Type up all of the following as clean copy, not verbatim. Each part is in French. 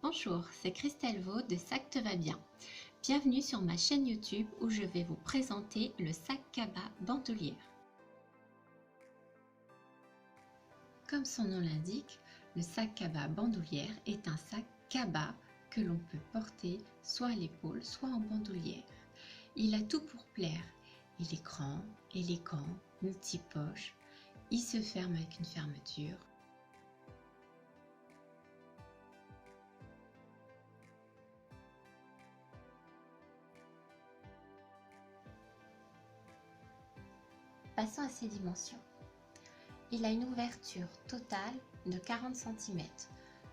Bonjour, c'est Christelle Vaux de Sac te va bien. Bienvenue sur ma chaîne YouTube où je vais vous présenter le sac cabas bandoulière. Comme son nom l'indique, le sac cabas bandoulière est un sac cabas que l'on peut porter soit à l'épaule, soit en bandoulière. Il a tout pour plaire. Il est grand, élégant, multipoche. Il se ferme avec une fermeture. Passons à ses dimensions. Il a une ouverture totale de 40 cm,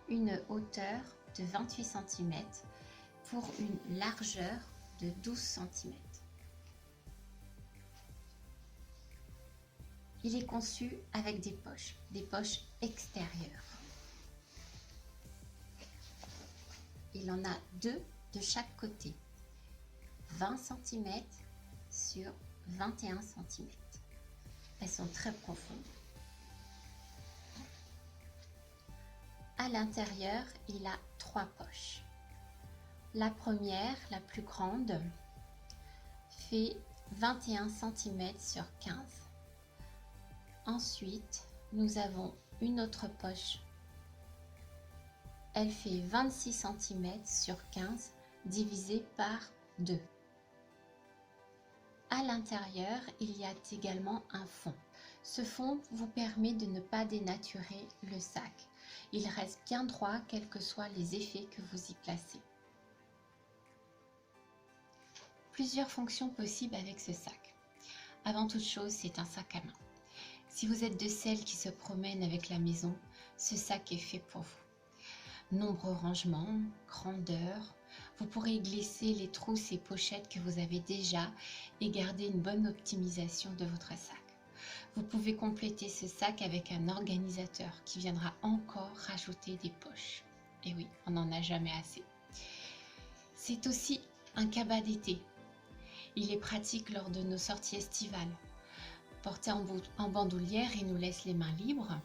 une hauteur de 28 cm pour une largeur de 12 cm. Il est conçu avec des poches extérieures. Il en a deux de chaque côté, 20 cm sur 21 cm. Elles sont très profondes. À l'intérieur, il a trois poches. La première, la plus grande, fait 21 cm sur 15. Ensuite, nous avons une autre poche. Elle fait 26 cm sur 15 divisé par 2. À l'intérieur, il y a également un fond. Ce fond vous permet de ne pas dénaturer le sac. Il reste bien droit quels que soient les effets que vous y placez. Plusieurs fonctions possibles avec ce sac. Avant toute chose, c'est un sac à main. Si vous êtes de celles qui se promènent avec la maison, ce sac est fait pour vous. Nombreux rangements, grandeur, vous pourrez y glisser les trousses et pochettes que vous avez déjà et garder une bonne optimisation de votre sac. Vous pouvez compléter ce sac avec un organisateur qui viendra encore rajouter des poches. Et oui, on n'en a jamais assez. C'est aussi un cabas d'été. Il est pratique lors de nos sorties estivales. Porté en bandoulière, il nous laisse les mains libres.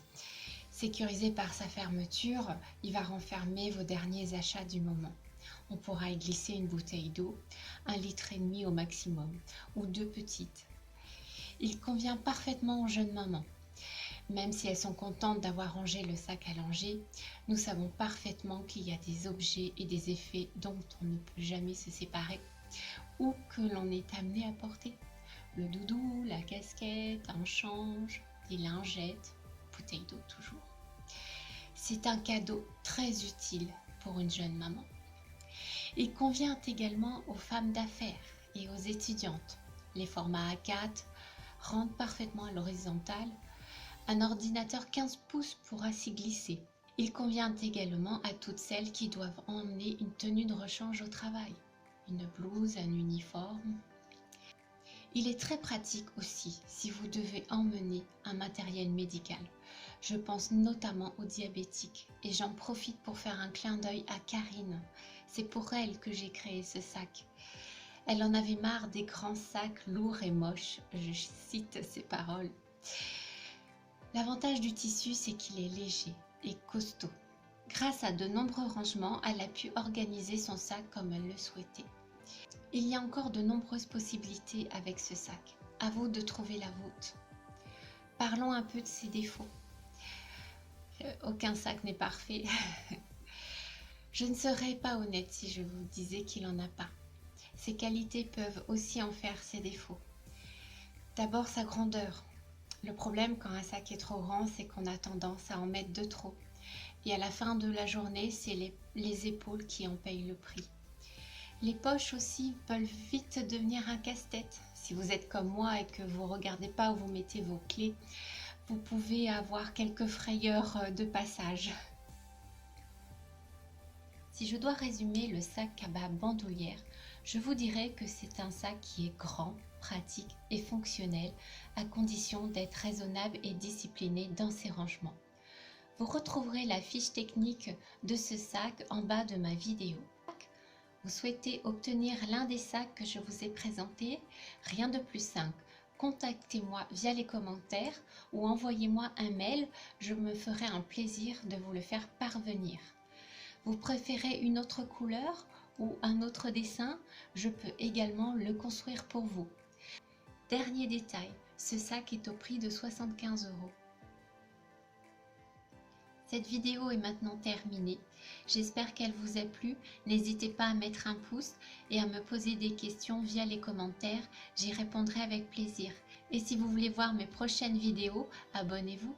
Sécurisé par sa fermeture, il va renfermer vos derniers achats du moment. On pourra y glisser une bouteille d'eau, 1,5 litre au maximum, ou 2 petites. Il convient parfaitement aux jeunes mamans. Même si elles sont contentes d'avoir rangé le sac à langer, nous savons parfaitement qu'il y a des objets et des effets dont on ne peut jamais se séparer ou que l'on est amené à porter. Le doudou, la casquette, un change, des lingettes, bouteille d'eau toujours. C'est un cadeau très utile pour une jeune maman. Il convient également aux femmes d'affaires et aux étudiantes. Les formats A4 rentrent parfaitement à l'horizontale. Un ordinateur 15 pouces pourra s'y glisser. Il convient également à toutes celles qui doivent emmener une tenue de rechange au travail, une blouse, un uniforme. Il est très pratique aussi si vous devez emmener un matériel médical. Je pense notamment aux diabétiques et j'en profite pour faire un clin d'œil à Karine. C'est pour elle que j'ai créé ce sac. Elle en avait marre des grands sacs lourds et moches. Je cite ses paroles. L'avantage du tissu, c'est qu'il est léger et costaud. Grâce à de nombreux rangements, elle a pu organiser son sac comme elle le souhaitait. Il y a encore de nombreuses possibilités avec ce sac. À vous de trouver la vôtre. Parlons un peu de ses défauts. Aucun sac n'est parfait. Je ne serais pas honnête si je vous disais qu'il n'en a pas. Ses qualités peuvent aussi en faire ses défauts. D'abord sa grandeur. Le problème quand un sac est trop grand, c'est qu'on a tendance à en mettre de trop. Et à la fin de la journée, c'est les épaules qui en payent le prix. Les poches aussi peuvent vite devenir un casse-tête. Si vous êtes comme moi et que vous ne regardez pas où vous mettez vos clés, vous pouvez avoir quelques frayeurs de passage. Si je dois résumer le sac cabas bandoulière, je vous dirais que c'est un sac qui est grand, pratique et fonctionnel à condition d'être raisonnable et discipliné dans ses rangements. Vous retrouverez la fiche technique de ce sac en bas de ma vidéo. Vous souhaitez obtenir l'un des sacs que je vous ai présentés? Rien de plus simple. Contactez-moi via les commentaires ou envoyez-moi un mail, je me ferai un plaisir de vous le faire parvenir. Vous préférez une autre couleur ou un autre dessin? Je peux également le construire pour vous. Dernier détail, ce sac est au prix de 75 €. Cette vidéo est maintenant terminée. J'espère qu'elle vous a plu. N'hésitez pas à mettre un pouce et à me poser des questions via les commentaires. J'y répondrai avec plaisir. Et si vous voulez voir mes prochaines vidéos, abonnez-vous.